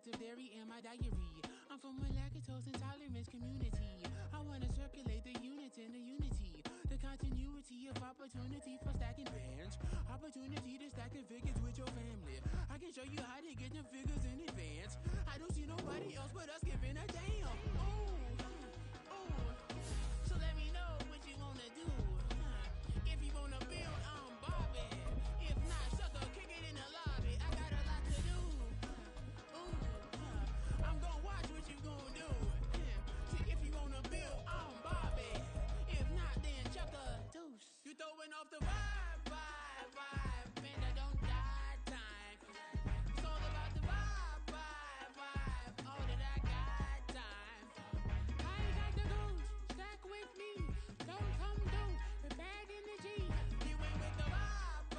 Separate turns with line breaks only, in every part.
lots of dairy in my diary. I'm from a lactose intolerance community. I wanna circulate the units in the unity, the continuity of opportunity for stacking bands, opportunity to stack the figures with your family. I can show you how to get the figures in advance. I don't see nobody else but us giving a damn. So let me know what you wanna do. If you wanna build, I'm Bobby. If not, sucker, kick it in the lobby. I got a lot to do. I'm gonna watch what you gonna do. See, if you wanna build, I'm Bobby. If not, then chuck a deuce. You throwing off the vibe. Man, I don't got time. It's all about the vibe. All that I got time. I ain't got the goose. Stack with me. Don't come through with bad energy. You ain't with the vibe.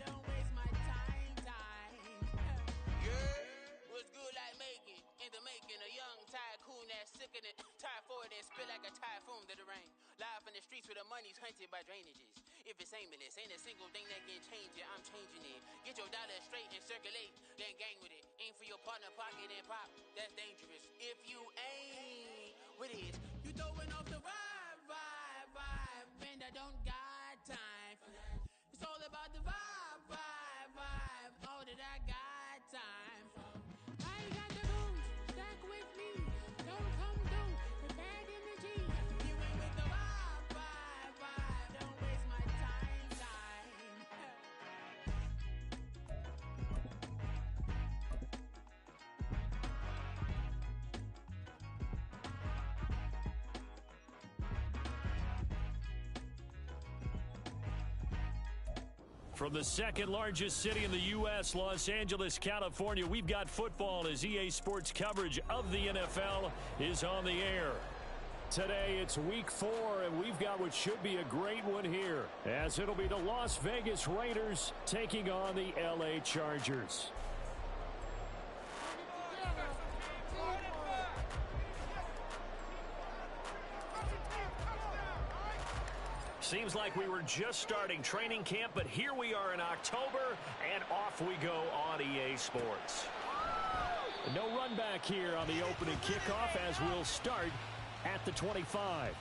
Don't waste my time. Yeah, what's good like making? In the making, a young tycoon that's sicker than typhoid and spit like a typhoon to the rain. Live in the streets where the money's hunted by drainages. If it's aimless, ain't a single thing that can change it. I'm changing it. Get your dollar straight and circulate, then gang with it. Aim for your partner, pocket and pop. That's dangerous. If you ain't with it, you throwing off the vibe. Man, I don't got time for that. It's all about the vibe. All that I got time for. I ain't got the goose. Stack with me. Don't come through with bad energy. You ain't with the vibe. Don't waste my time.
From the second largest city in the U.S., Los Angeles, California, we've got football as EA Sports coverage of the NFL is on the air. Today, it's week 4, and we've got what should be a great one here, as it'll be the Las Vegas Raiders taking on the L.A. Chargers. Seems like we were just starting training camp, but here we are in October, and off we go on EA Sports. No run back here on the opening kickoff as we'll start at the 25.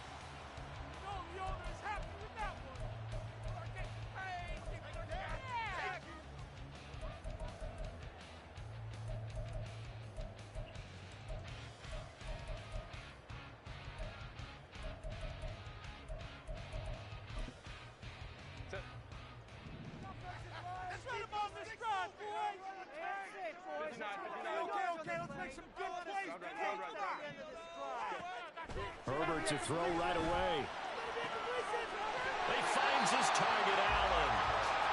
Herbert to throw right away. He finds his target, Allen.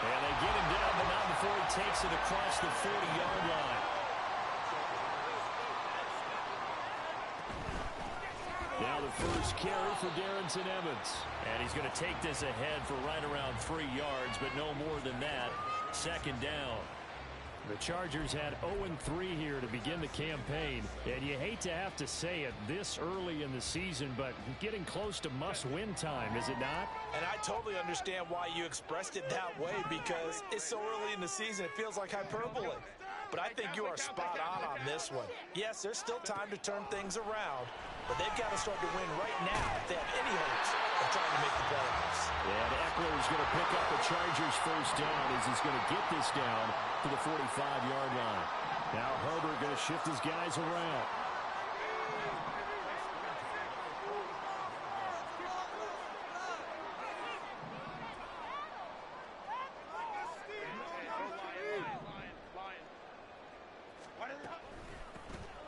And they get him down, but not before he takes it across the 40-yard line. Now the first carry for Darrynton Evans. And he's going to take this ahead for right around 3 yards, but no more than that. Second down. The Chargers had 0-3 here to begin the campaign, and you hate to have to say it this early in the season, but getting close to must-win time, is it not?
And I totally understand why you expressed it that way, because it's so early in the season, it feels like hyperbole. But I think you are spot on this one. Yes, there's still time to turn things around, but they've got to start to win right now if they have any hopes of trying to make the playoffs.
And Eckler is going to pick up the Chargers first down as he's going to get this down to the 45-yard line. Now Herbert going to shift his guys around.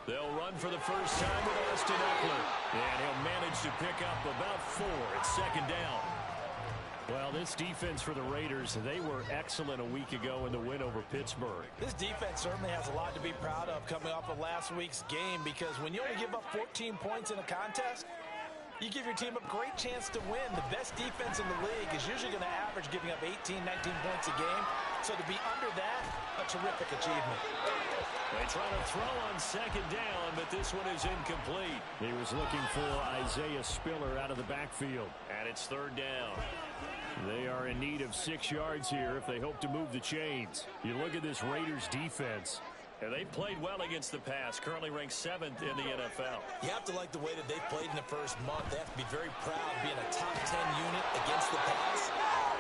They'll run for the first time with Austin Eckler. And he'll manage to pick up about 4 at second down. Well, this defense for the Raiders, they were excellent a week ago in the win over Pittsburgh.
This defense certainly has a lot to be proud of coming off of last week's game, because when you only give up 14 points in a contest, you give your team a great chance to win. The best defense in the league is usually going to average giving up 18, 19 points a game. So to be under that, a terrific achievement.
They try to throw on second down, but this one is incomplete. He was looking for Isaiah Spiller out of the backfield, and it's third down. They are in need of 6 yards here if they hope to move the chains. You look at this Raiders defense. And they've played well against the pass, currently ranked 7th in the NFL.
You have to like the way that they've played in the first month. They have to be very proud of being a top 10 unit against the pass.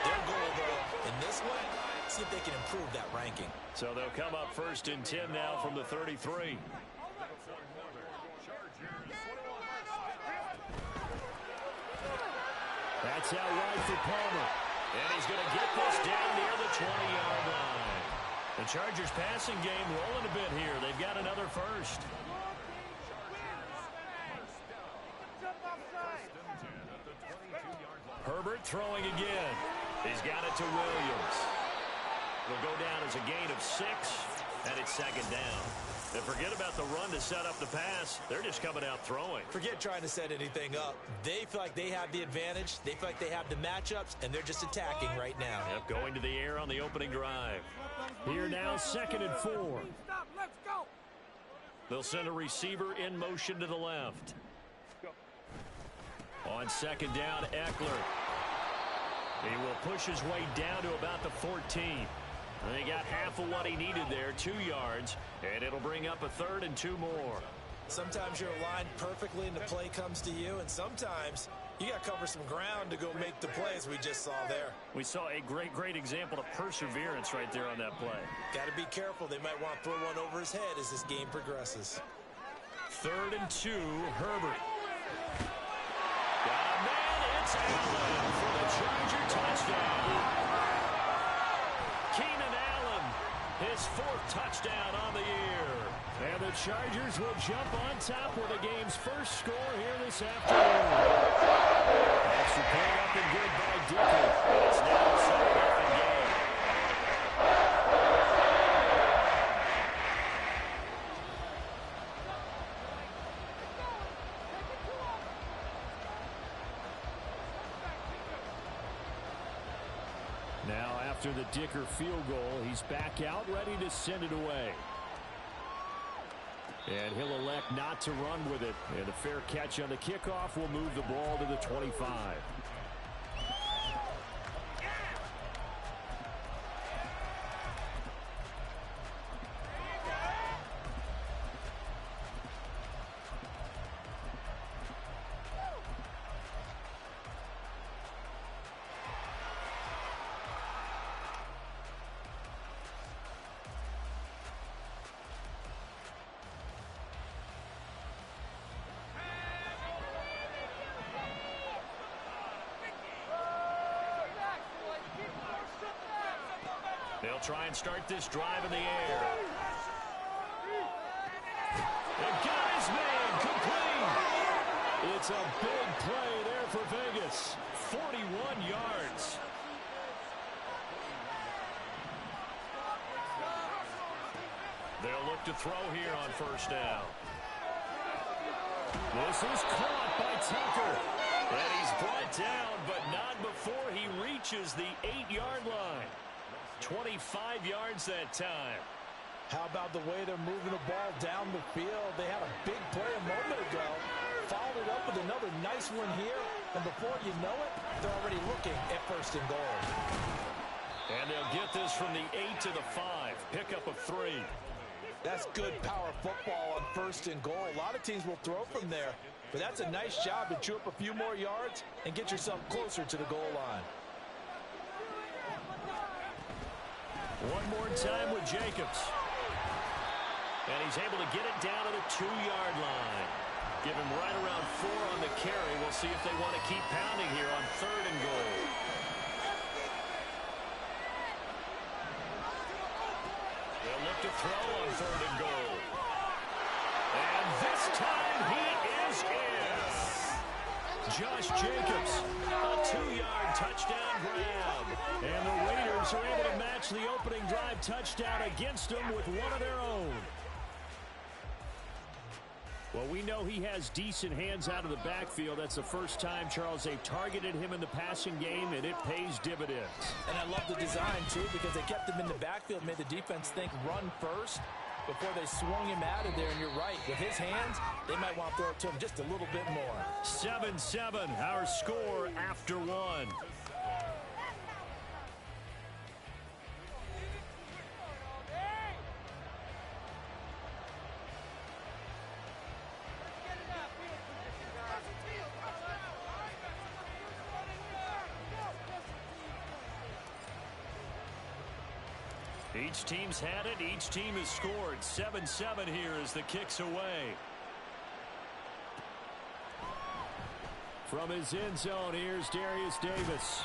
Their goal, though, in this one, see if they can improve that ranking.
So they'll come up 1st and 10 now from the 33. That's out wide for Palmer. And he's going to get this down near the 20-yard line. The Chargers passing game rolling a bit here. They've got another first. Herbert throwing again. He's got it to Williams. It'll go down as a gain of 6, and it's 2nd down. And forget about the run to set up the pass. They're just coming out throwing.
Forget trying to set anything up. They feel like they have the advantage. They feel like they have the matchups, and they're just attacking right now.
Yep, going to the air on the opening drive. Here now, 2nd and 4.
Let's go.
They'll send a receiver in motion to the left. On 2nd down, Eckler. He will push his way down to about the 14. And he got half of what he needed there, 2 yards, and it'll bring up a 3rd and 2 more.
Sometimes you're aligned perfectly and the play comes to you, and sometimes you got to cover some ground to go make the plays we just saw there.
We saw a great example of perseverance right there on that play.
Got to be careful. They might want to throw one over his head as this game progresses.
3rd and 2, Herbert. Got a man, it's Allen for the Charger touchdown. Keenan Allen, his 4th touchdown on the year. And the Chargers will jump on top with the game's first score here this afternoon. Extra point up and good by Dicker. It's now a 7-0 game. Now after the Dicker field goal, he's back out ready to send it away. And he'll elect not to run with it. And a fair catch on the kickoff will move the ball to the 25. They'll try and start this drive in the air. And got his man complete. It's a big play there for Vegas. 41 yards. They'll look to throw here on 1st down. This is caught by Tucker. And he's brought down, but not before he reaches the 8-yard line. 25 yards that time.
How about the way they're moving the ball down the field? They had a big play a moment ago. Followed it up with another nice one here. And before you know it, they're already looking at 1st and goal.
And they'll get this from the 8 to the 5. Pickup of 3.
That's good power football on 1st and goal. A lot of teams will throw from there. But that's a nice job to chew up a few more yards and get yourself closer to the goal line.
One more time with Jacobs. And he's able to get it down to the 2-yard line. Give him right around 4 on the carry. We'll see if they want to keep pounding here on 3rd and goal. They'll look to throw on 3rd and goal. And this time he is in. Josh Jacobs, a 2-yard touchdown grab. And the Raiders are able to match the opening drive touchdown against them with one of their own. Well, we know he has decent hands out of the backfield. That's the first time, Charles, they've targeted him in the passing game, and it pays dividends.
And I love the design, too, because they kept him in the backfield, made the defense think run first before they swung him out of there. And you're right, with his hands, they might want to throw it to him just a little bit more.
7-7, our score after 1. Each team's had it. Each team has scored. 7-7 here as the kick's away. From his end zone, here's Darius Davis.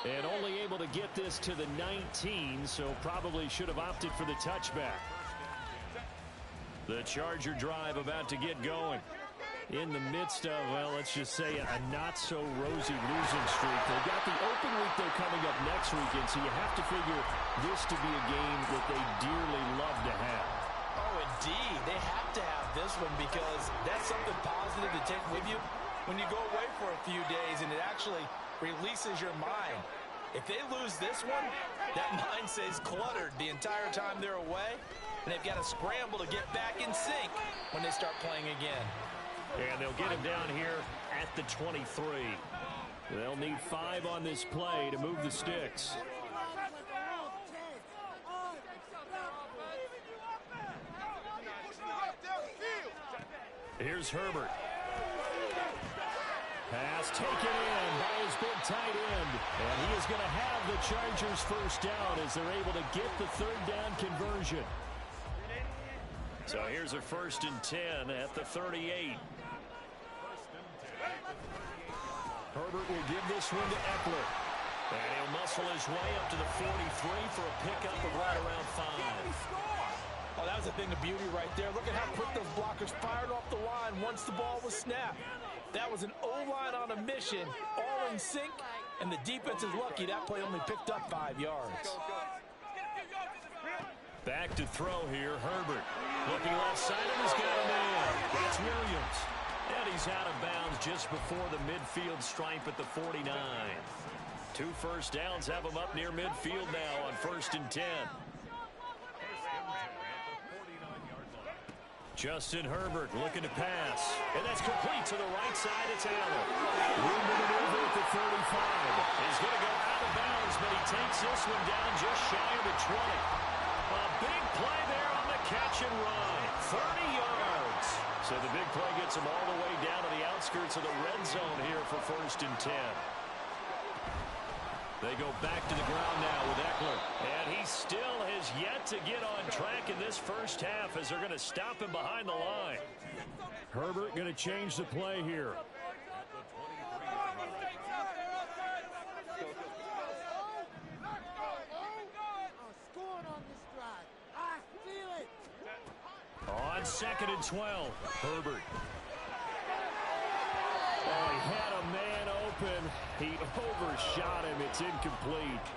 And only able to get this to the 19, so probably should have opted for the touchback. The Charger drive about to get going. In the midst of, well, let's just say a not-so-rosy losing streak. They've got the open week they're coming up next weekend, so you have to figure this to be a game that they dearly love to have.
Oh, indeed. They have to have this one because that's something positive to take with you when you go away for a few days, and it actually releases your mind. If they lose this one, that mind stays cluttered the entire time they're away, and they've got to scramble to get back in sync when they start playing again.
And they'll get him down here at the 23. They'll need 5 on this play to move the sticks. Here's Herbert. Pass taken in by his big tight end. And he is going to have the Chargers first down as they're able to get the third down conversion. So here's a 1st and 10 at the 38. Herbert will give this one to Eckler. And he'll muscle his way up to the 43 for a pickup of right around 5.
Oh, that was a thing of beauty right there. Look at how quick those blockers fired off the line once the ball was snapped. That was an O-line on a mission, all in sync, and the defense is lucky that play only picked up 5 yards.
Back to throw here, Herbert. Looking left side, and he's got a man. That's Williams. And he's out of bounds just before the midfield stripe at the 49. 2 first downs have him up near midfield now on 1st and 10. Justin Herbert looking to pass. And that's complete to the right side. It's Allen. Room to maneuver at the 35. He's going to go out of bounds, but he takes this one down just shy of the 20. A big play there on the catch and run. 30 yards. So the big play gets him all the way down to the outskirts of the red zone here for 1st and 10. They go back to the ground now with Eckler. And he still has yet to get on track in this first half as they're going to stop him behind the line. Herbert going to change the play here. On 2nd and 12, Herbert. Oh, he had a man open. He overshot him. It's incomplete.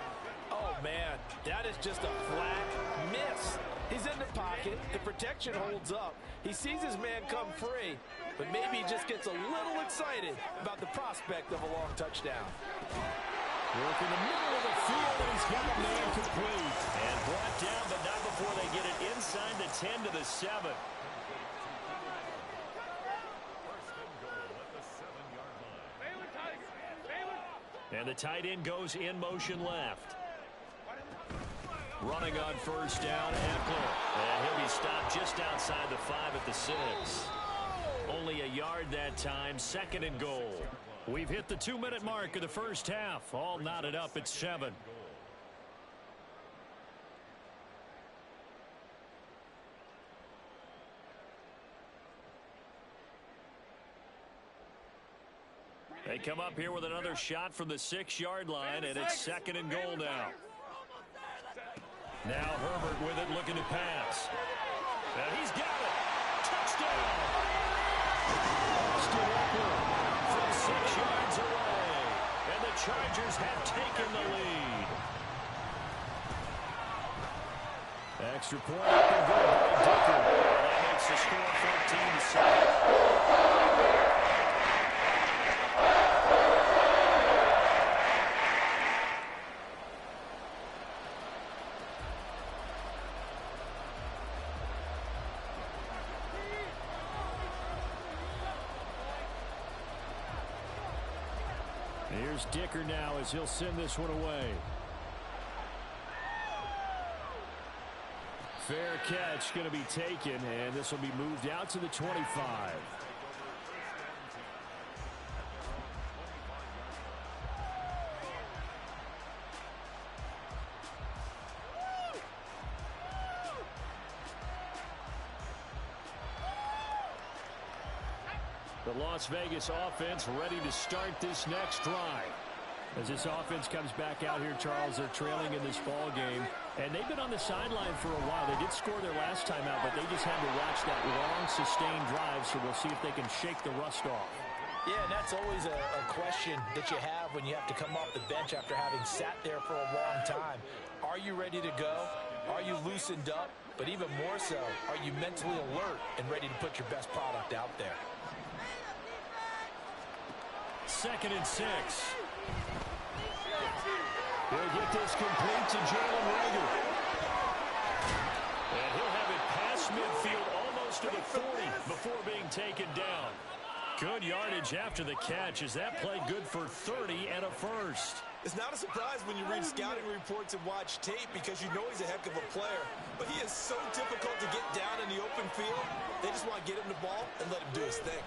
Oh, man, that is just a flat miss. He's in the pocket. The protection holds up. He sees his man come free, but maybe he just gets a little excited about the prospect of a long touchdown.
Work in the middle of the field, and he's got a man complete. And brought down, but not before they get it inside the 10 to the 7. And the tight end goes in motion left. Running on 1st down, Eckler. And he'll be stopped just outside the 5 at the 6. Only a yard that time, 2nd and goal. We've hit the 2-minute mark of the first half. All knotted up at 7. They come up here with another shot from the 6-yard line, and it's 2nd and goal now. Now Herbert with it, looking to pass. And he's got it. Touchdown! Austin Eckler from 6 yards away. And the Chargers have taken the lead. Extra point up and good by Dicker. That makes the score 14-7. Here's Dicker now as he'll send this one away. Fair catch going to be taken, and this will be moved out to the 25. The Las Vegas offense ready to start this next drive. As this offense comes back out here, Charles, they're trailing in this ball game. And they've been on the sideline for a while. They did score their last time out, but they just had to watch that long, sustained drive, so we'll see if they can shake the rust off.
Yeah, and that's always a question that you have when you have to come off the bench after having sat there for a long time. Are you ready to go? Are you loosened up? But even more so, are you mentally alert and ready to put your best product out there?
2nd and 6. He'll get this complete to Jalen Reagor. And he'll have it past midfield almost to the 40 before being taken down. Good yardage after the catch. Is that play good for 30 and a first?
It's not a surprise when you read scouting reports and watch tape because you know he's a heck of a player. But he is so difficult to get down in the open field. They just want to get him the ball and let him do his thing.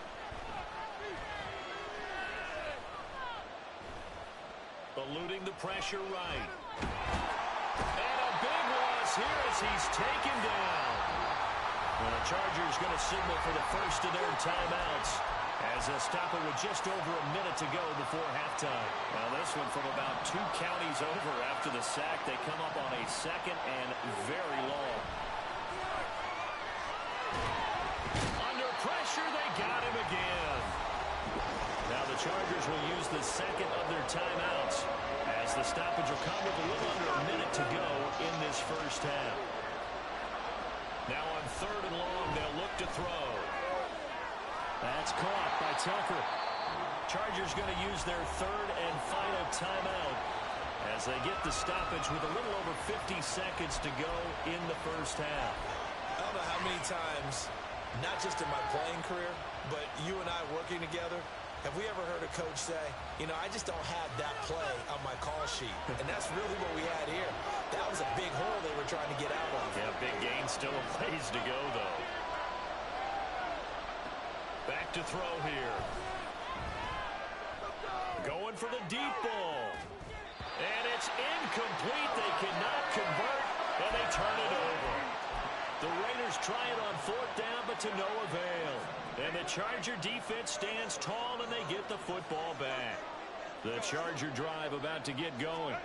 Eluding the pressure right. And a big loss here as he's taken down. And the Chargers going to signal for the first of their timeouts as they'll stop it with just over a minute to go before halftime. Now this one from about 2 counties over after the sack. They come up on a 2nd and very long. Under pressure, they got him again. Now the Chargers will use the 2nd of their timeouts as the stoppage will come with a little under a minute to go in this first half. Now on 3rd and long, they'll look to throw. That's caught by Tucker. Chargers going to use their 3rd and final timeout as they get the stoppage with a little over 50 seconds to go in the first half.
I don't know how many times, not just in my playing career, but you and I working together, have we ever heard a coach say, you know, I just don't have that play on my call sheet. And that's really what we had here. That was a big hole they were trying to get out of.
Yeah, big gain, still a ways to go, though. Back to throw here. Going for the deep ball. And it's incomplete. They cannot convert, and they turn it over. The Raiders try it on 4th down, but to no avail. And the Charger defense stands tall, and they get the football back. The Charger drive about to get going.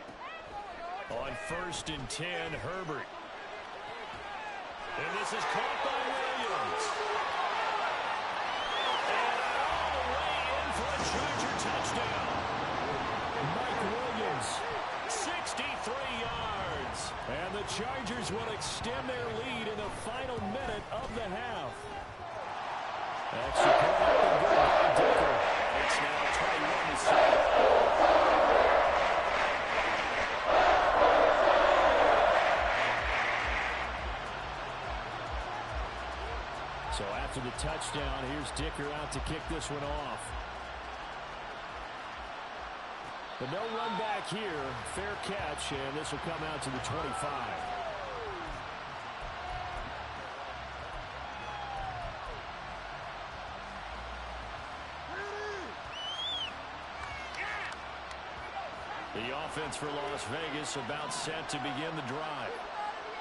On 1st and 10, Herbert. And this is caught by Williams. And all the way in for a Charger touchdown. Mike Williams, 63 yards. And the Chargers will extend their lead in the final minute of the half. That's the call up by Dicker. It's now 21-7. So after the touchdown, here's Dicker out to kick this one off. But no run back here. Fair catch, and this will come out to the 25. The offense for Las Vegas about set to begin the drive.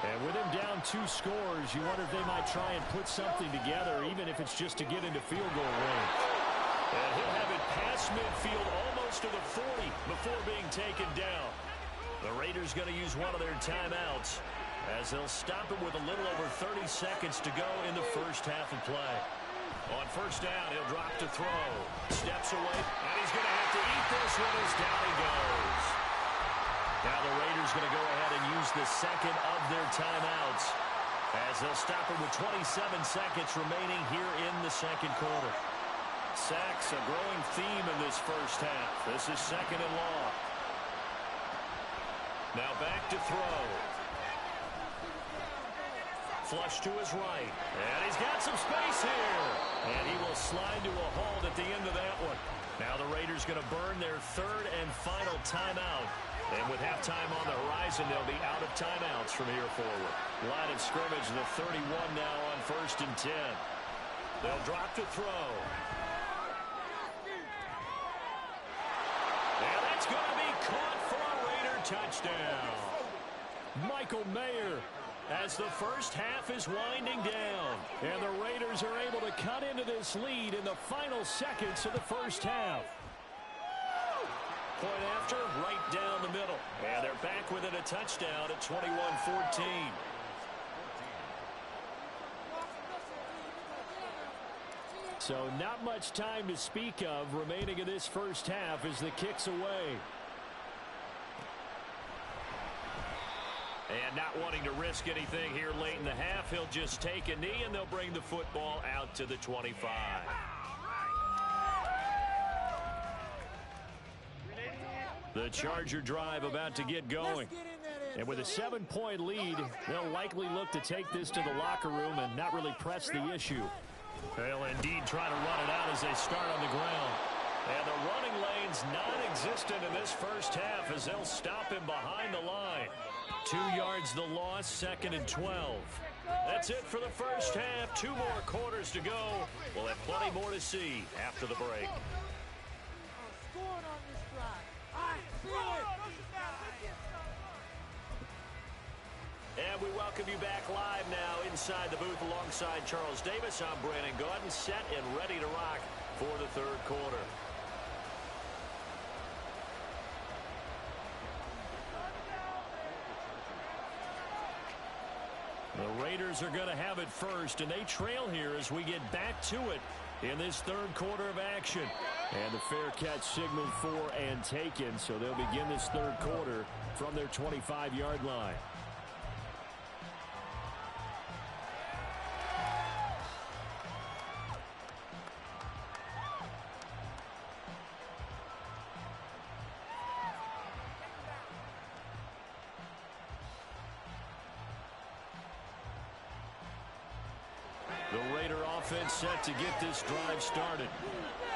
And with him down 2 scores, you wonder if they might try and put something together, even if it's just to get into field goal range. And he'll have it past midfield almost to the 40 before being taken down. The Raiders going to use one of their timeouts as they'll stop it with a little over 30 seconds to go in the first half of play. On 1st down, he'll drop to throw. Steps away, and he's going to have to eat this one as down he goes. Now the Raiders going to go ahead and use the 2nd of their timeouts as they'll stop it with 27 seconds remaining here in the 2nd quarter. Sacks, a growing theme in this first half. This is 2nd and long. Now back to throw. Flush to his right. And he's got some space here. And he will slide to a halt at the end of that one. Now the Raiders going to burn their 3rd and final timeout. And with halftime on the horizon, they'll be out of timeouts from here forward. Line of scrimmage, the 31 now on 1st and 10. They'll drop to throw. And that's going to be caught for a Raider touchdown. Michael Mayer as the first half is winding down. And the Raiders are able to cut into this lead in the final seconds of the first half. Point after, right down the middle. And they're back within a touchdown at 21-14. So not much time to speak of remaining in this first half as the kick's away. And not wanting to risk anything here late in the half, he'll just take a knee and they'll bring the football out to the 25. The Charger drive about to get going. And with a 7-point lead, they'll likely look to take this to the locker room and not really press the issue. They'll indeed try to run it out as they start on the ground. And the running lane's non-existent in this first half as they'll stop him behind the line. 2 yards the loss, 2nd and 12. That's it for the first half. 2 more quarters to go. We'll have plenty more to see after the break. And we welcome you back live now inside the booth alongside Charles Davis. I'm Brandon Gaudin, set and ready to rock for the third quarter. The Raiders are going to have it first, and they trail here as we get back to it in this third quarter of action. And the fair catch signaled for and taken, so they'll begin this third quarter from their 25-yard line. The Raider offense set to get this drive started.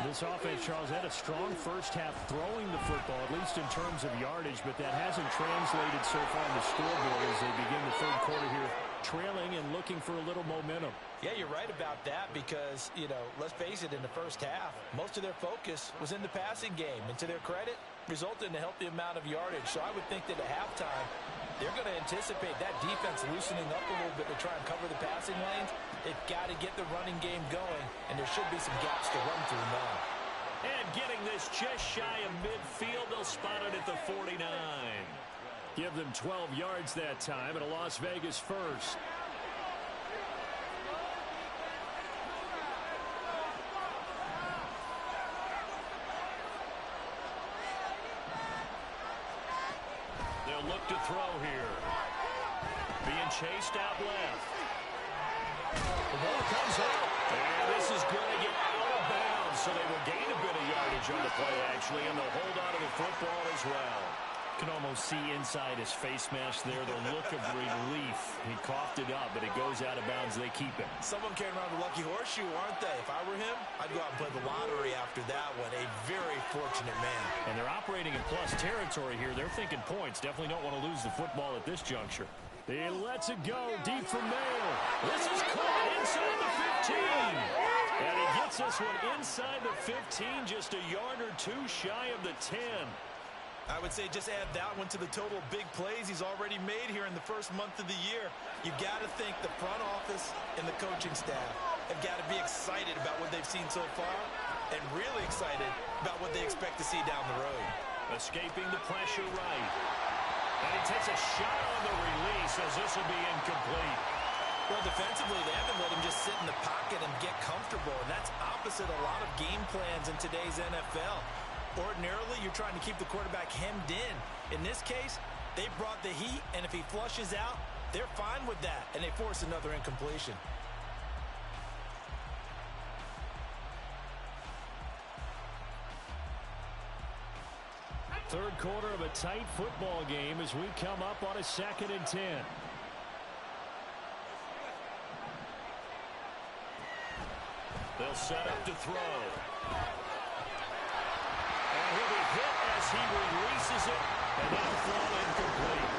This offense, Charles, had a strong first half throwing the football, at least in terms of yardage, but that hasn't translated so far in the scoreboard as they begin the third quarter here, trailing and looking for a little momentum.
Yeah, you're right about that because, let's face it, in the first half, most of their focus was in the passing game. And to their credit, resulted in a healthy amount of yardage. So I would think that at halftime, they're going to anticipate that defense loosening up a little bit to try and cover the passing lanes. They've got to get the running game going, and there should be some gaps to run through now.
And getting this just shy of midfield, they'll spot it at the 49. Give them 12 yards that time, and a Las Vegas first. They'll look to throw here. Being chased out left. The ball comes out. And this is going to get out of bounds, so they will gain a bit of yardage on the play, actually, and they'll hold on to the football as well. Can almost see inside his face mask there the look of relief. He coughed it up, but it goes out of bounds. They keep it.
Someone came around the lucky horseshoe, aren't they? If I were him, I'd go out and play the lottery after that one. A very fortunate man.
And they're operating in plus territory here. They're thinking points. Definitely don't want to lose the football at this juncture. He lets it go deep from Mayo. This is caught inside the 15. And he gets this one inside the 15, just a yard or two shy of the 10.
I would say just add that one to the total big plays he's already made here in the first month of the year. You've got to think the front office and the coaching staff have got to be excited about what they've seen so far and really excited about what they expect to see down the road.
Escaping the pressure right. And he takes a shot on the release as this will be incomplete.
Well, defensively, they haven't let him just sit in the pocket and get comfortable, and that's opposite a lot of game plans in today's NFL. Ordinarily, you're trying to keep the quarterback hemmed in. In this case, they brought the heat, and if he flushes out, they're fine with that, and they force another incompletion.
Third quarter of a tight football game as we come up on a 2nd and 10. They'll set up to throw. And he'll be hit as he releases it, and that'll throw incomplete.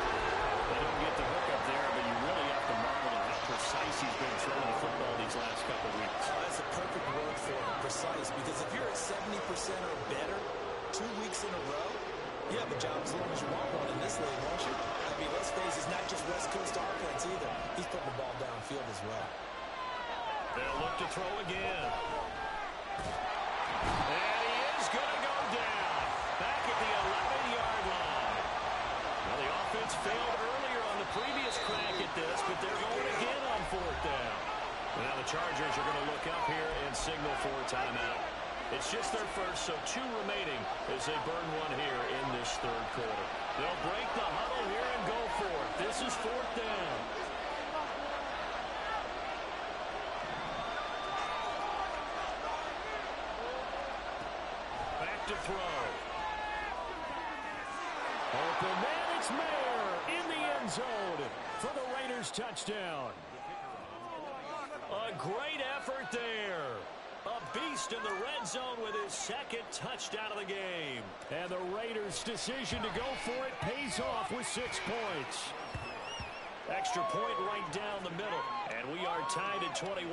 They don't get the hook up there, but you really have to marvel at how precise he's been throwing the football these last couple of weeks.
Oh, that's a perfect word for it, precise, because if you're at 70% or better 2 weeks in a row, you have a job as long as you want one in this league, won't you? I mean, let's face it, it's not just West Coast offense either. He's putting the ball downfield as well.
They'll look to throw again. And he is going to go down. Back at the 11-yard line. Now the offense failed earlier on the previous crack at this, but they're going again on fourth down. Now the Chargers are going to look up here and signal for a timeout. It's just their first, so 2 remaining as they burn one here in this third quarter. They'll break the huddle here and go for it. This is fourth down. Back to throw. Open man, it's Mayer in the end zone for the Raiders touchdown. A great effort there. A beast in the red zone with his second touchdown of the game. And the Raiders' decision to go for it pays off with 6 points. Extra point right down the middle. And we are tied at 21.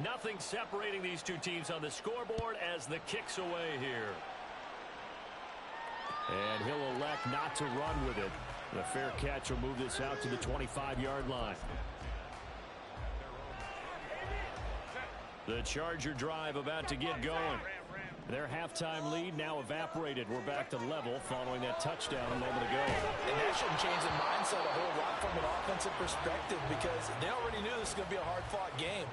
Nothing separating these two teams on the scoreboard as the kick's away here. And he'll elect not to run with it. The fair catch will move this out to the 25-yard line. The Charger drive about to get going. Their halftime lead now evaporated. We're back to level following that touchdown a moment ago.
And that shouldn't change the mindset a whole lot from an offensive perspective because they already knew this was going to be a hard-fought game.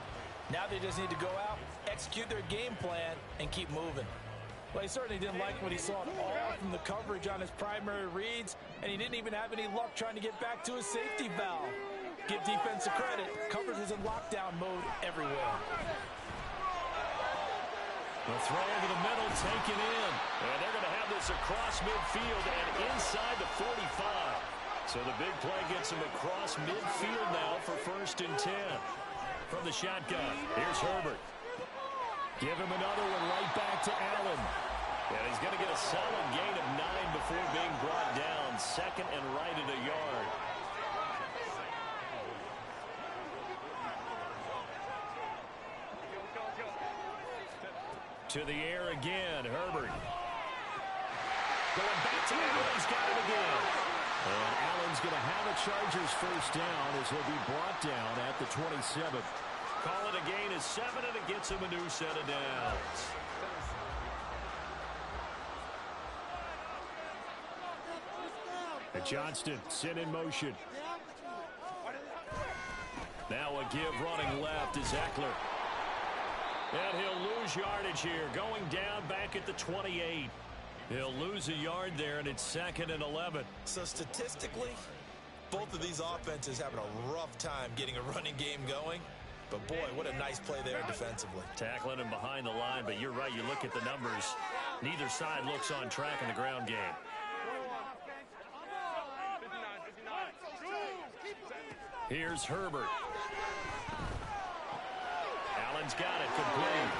Now they just need to go out, execute their game plan, and keep moving. Well, he certainly didn't like what he saw at all from the coverage on his primary reads, and he didn't even have any luck trying to get back to his safety valve. Give defensive credit. Coverage was in lockdown mode everywhere.
The throw over the middle, taken in. And they're going to have this across midfield and inside the 45. So the big play gets him across midfield now for 1st and 10. From the shotgun, here's Herbert. Give him another one right back to Allen. And he's going to get a solid gain of 9 before being brought down. 2nd and right at a yard. To the air again, Herbert. Going back to Allen, he's got it again. And Allen's going to have a Chargers first down as he'll be brought down at the 27. Call it a gain of 7, and it gets him a new set of downs. And Johnston sent in motion. Now a give running left is Eckler. And he'll lose yardage here, going down back at the 28. He'll lose a yard there, and it's 2nd and 11.
So statistically, both of these offenses having a rough time getting a running game going. But, boy, what a nice play there defensively.
Tackling him behind the line, but you're right. You look at the numbers. Neither side looks on track in the ground game. Here's Herbert. Allen's got it complete.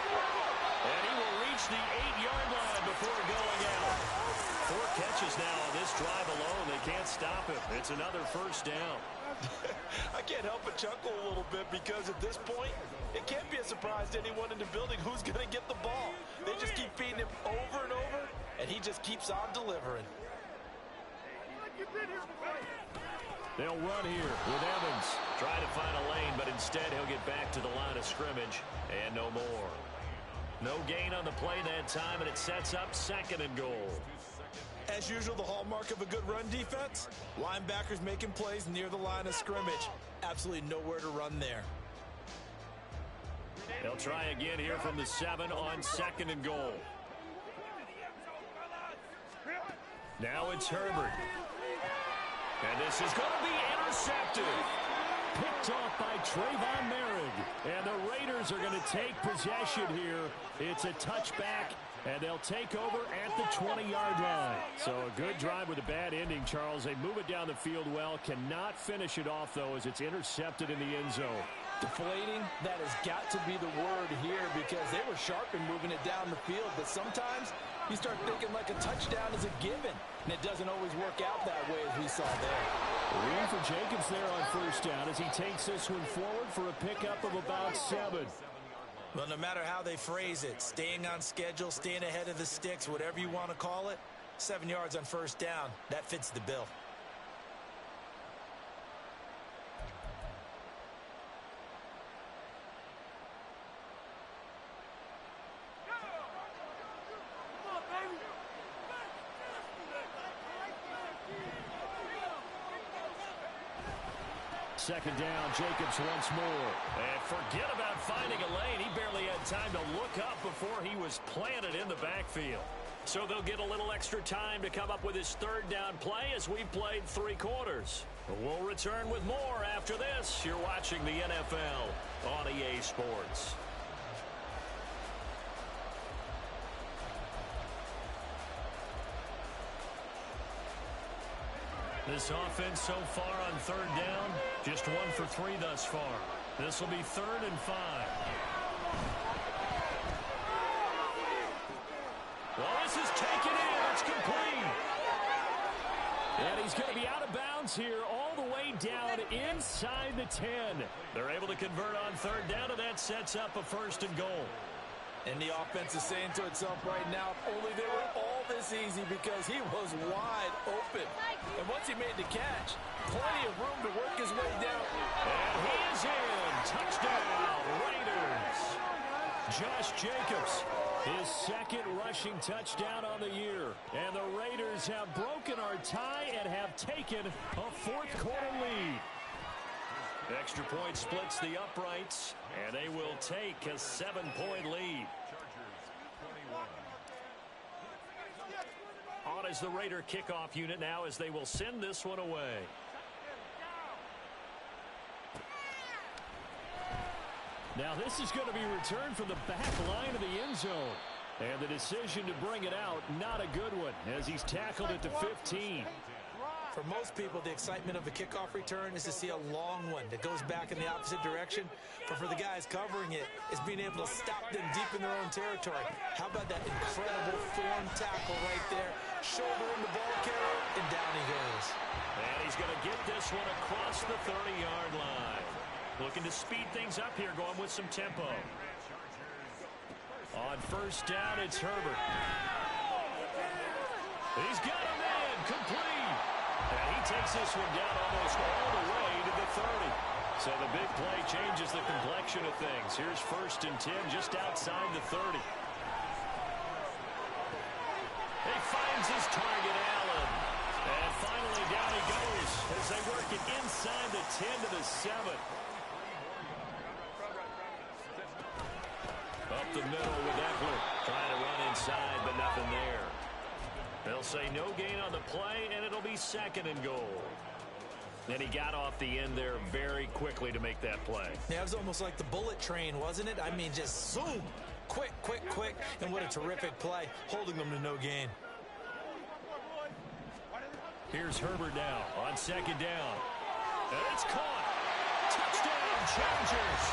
And he will reach the 8-yard line before going out. 4 catches now on this drive alone. They can't stop him. It's another first down.
I can't help but chuckle a little bit because at this point, it can't be a surprise to anyone in the building who's going to get the ball. They just keep feeding him over and over, and he just keeps on delivering.
They'll run here with Evans. Try to find a lane, but instead he'll get back to the line of scrimmage and no more. No gain on the play that time, and it sets up 2nd and goal.
As usual, the hallmark of a good run defense, linebackers making plays near the line of scrimmage. Absolutely nowhere to run there.
They'll try again here from the 7 on 2nd and goal. Now it's Herbert. And this is going to be intercepted. Picked off by Trayvon Merrick. And the Raiders are going to take possession here. It's a touchback, and they'll take over at the 20-yard line. So a good drive with a bad ending, Charles. They move it down the field well. Cannot finish it off, though, as it's intercepted in the end zone.
Deflating, that has got to be the word here because they were sharp in moving it down the field, but sometimes you start thinking like a touchdown is a given, and it doesn't always work out that way as we saw there.
Room for Jacobs there on first down as he takes this one forward for a pickup of about 7.
Well, no matter how they phrase it, staying on schedule, staying ahead of the sticks, whatever you want to call it, 7 yards on first down, that fits the bill.
Second down, Jacobs once more. And forget about finding a lane. He barely had time to look up before he was planted in the backfield. So they'll get a little extra time to come up with his third down play as we played 3 quarters. We'll return with more after this. You're watching the NFL on EA Sports. This offense so far on third down, just 1 for 3 thus far. This will be 3rd and 5. Well, this is taken in. It's complete. And he's going to be out of bounds here all the way down inside the 10. They're able to convert on third down, and that sets up a 1st and goal.
And the offense is saying to itself right now, if only they were all this easy because he was wide open. And once he made the catch, plenty of room to work his way down.
And he is in. Touchdown, Raiders. Josh Jacobs, his 2nd rushing touchdown on the year. And the Raiders have broken our tie and have taken a 4th quarter lead. Extra point splits the uprights, and they will take a 7-point lead. On is the Raider kickoff unit now as they will send this one away. Now this is going to be returned from the back line of the end zone. And the decision to bring it out, not a good one, as he's tackled it to 15.
For most people, the excitement of a kickoff return is to see a long one that goes back in the opposite direction. But for the guys covering it, it's being able to stop them deep in their own territory. How about that incredible form tackle right there? Shouldering the ball carrier, and down he goes.
And he's going to get this one across the 30-yard line. Looking to speed things up here, going with some tempo. On first down, it's Herbert. He's got a man, complete. And he takes this one down almost all the way to the 30. So the big play changes the complexion of things. Here's 1st and 10 just outside the 30. He finds his target, Allen. And finally down he goes as they work it inside the 10 to the 7. Up the middle with Eckler. Trying to run inside, but nothing there. They'll say no gain on the play, and it'll be 2nd and goal. And he got off the end there very quickly to make that play.
Yeah, it was almost like the bullet train, wasn't it? I mean, just zoom. Quick, quick, quick. And what a terrific play, holding them to no gain.
Here's Herbert now on 2nd down. And it's caught. Touchdown, Chargers.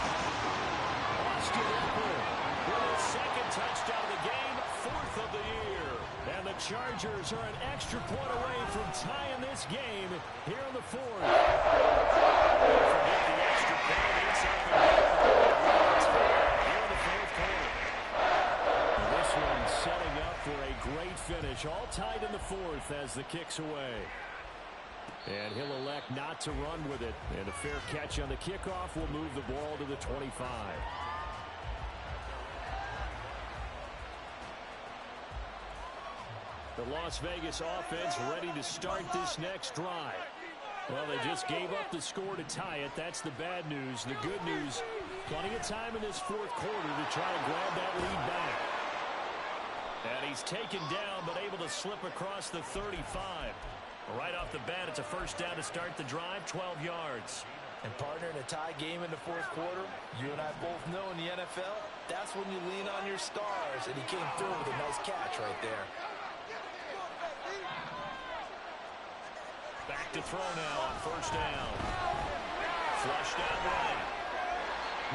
Austin Eckler with his 2nd touchdown of the game, 4th of the year. And the Chargers are an extra point away from tying this game here in the 4th. Don't forget the extra point inside the here in the 4th quarter. This one setting up for a great finish. All tied in the 4th as the kick's away. And he'll elect not to run with it. And a fair catch on the kickoff will move the ball to the 25. The Las Vegas offense ready to start this next drive. Well, they just gave up the score to tie it. That's the bad news. The good news, plenty of time in this 4th quarter to try to grab that lead back. And he's taken down, but able to slip across the 35. Right off the bat, it's a 1st down to start the drive, 12 yards.
And partner, in a tie game in the 4th quarter, you and I both know in the NFL, that's when you lean on your stars. And he came through with a nice catch right there.
Back to throw now on 1st down. Flushed out right.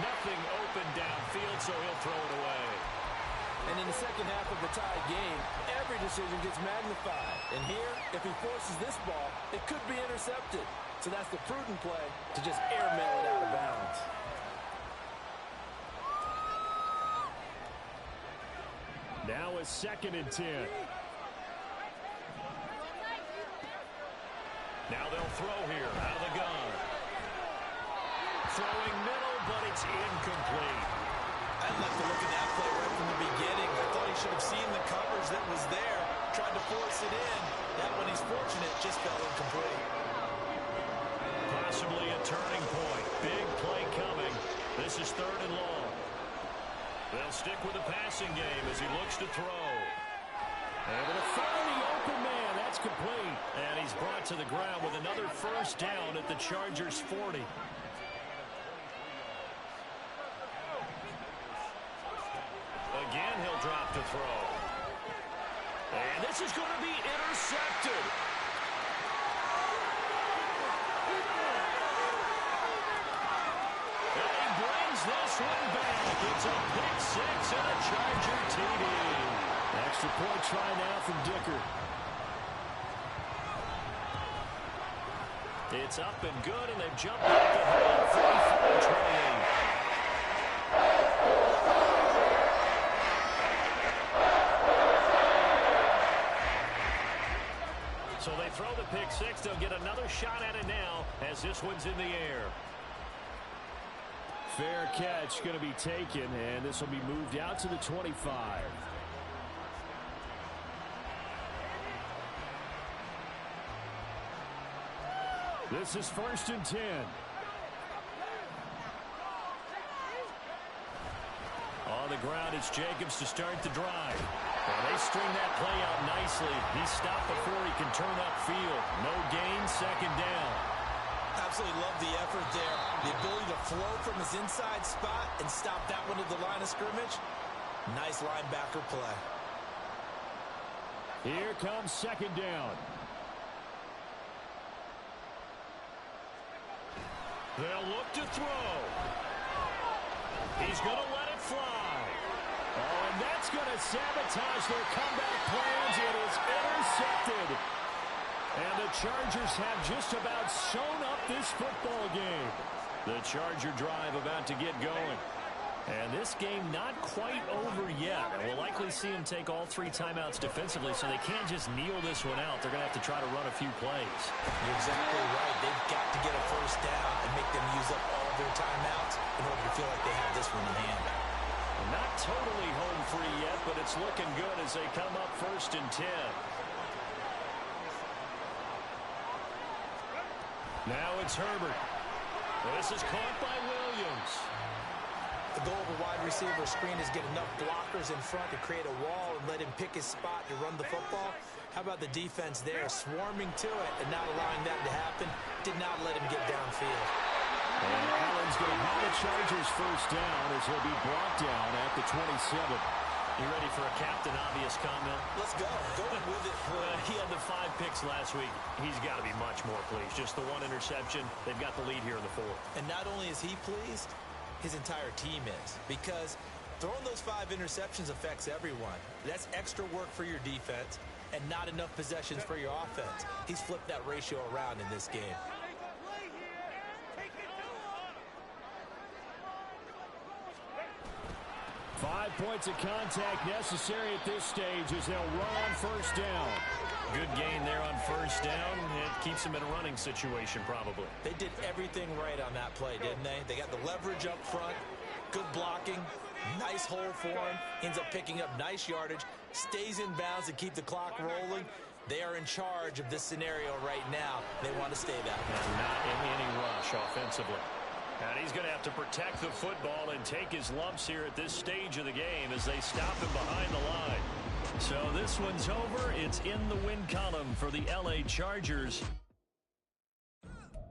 Nothing open downfield, so he'll throw it away.
And in the second half of the tied game, every decision gets magnified. And here, if he forces this ball, it could be intercepted. So that's the prudent play to just airmail it out of bounds.
Now a 2nd and 10. Now they'll throw here out of the gun. Throwing middle, but it's incomplete.
I'd like to look at that play right from the beginning. I thought he should have seen the coverage that was there, tried to force it in. That one, he's fortunate, just fell incomplete.
Possibly a turning point. Big play coming. This is 3rd and long. They'll stick with the passing game as he looks to throw. Able to find the open man. That's complete. And he's brought to the ground with another first down at the Chargers' 40. Again, he'll drop to throw. And this is going to be intercepted. And he brings this one back. It's a pick 6 and a Charger TD. Extra point try now from Dicker. It's up and good, and they've jumped back ahead. 44-28. So they throw the pick 6. They'll get another shot at it now as this one's in the air. Fair catch going to be taken, and this will be moved out to the 25. This is 1st and 10. On the ground, it's Jacobs to start the drive. Well, they string that play out nicely. He's stopped before he can turn upfield. No gain, 2nd down.
Absolutely love the effort there. The ability to flow from his inside spot and stop that one at the line of scrimmage. Nice linebacker play.
Here comes 2nd down. They'll look to throw. He's going to let it fly. Oh, and that's going to sabotage their comeback plans. It is intercepted. And the Chargers have just about sewn up this football game. The Charger drive about to get going. And this game not quite over yet. And we'll likely see them take all 3 timeouts defensively, so they can't just kneel this one out. They're going to have to try to run a few plays.
You're exactly right. They've got to get a first down and make them use up all their timeouts in order to feel like they have this one in hand.
Not totally home free yet, but it's looking good as they come up 1st and 10. Now it's Herbert. This is caught by Williams.
The goal of a wide receiver screen is get enough blockers in front to create a wall and let him pick his spot to run the football. How about the defense there, swarming to it and not allowing that to happen? Did not let him get downfield.
And Allen's going to have the Chargers first down as he'll be brought down at the 27. You ready for a Captain Obvious comment?
Let's go. Go with it.
He had the 5 picks last week. He's got to be much more pleased. Just the 1 interception. They've got the lead here in the 4th.
And not only is he pleased, his entire team is. Because throwing those 5 interceptions affects everyone. That's extra work for your defense and not enough possessions for your offense. He's flipped that ratio around in this game.
Five points of contact necessary at this stage as they'll run on first down. Good gain there on first down. It keeps them in a running situation probably.
They did everything right on that play, didn't they? They got the leverage up front, good blocking, nice hole for him, ends up picking up nice yardage, stays in bounds to keep the clock rolling. They are in charge of this scenario right now. They want to stay that way.
And not in any rush offensively. And he's going to have to protect the football and take his lumps here at this stage of the game as they stop him behind the line. So this one's over. It's in the win column for the LA Chargers.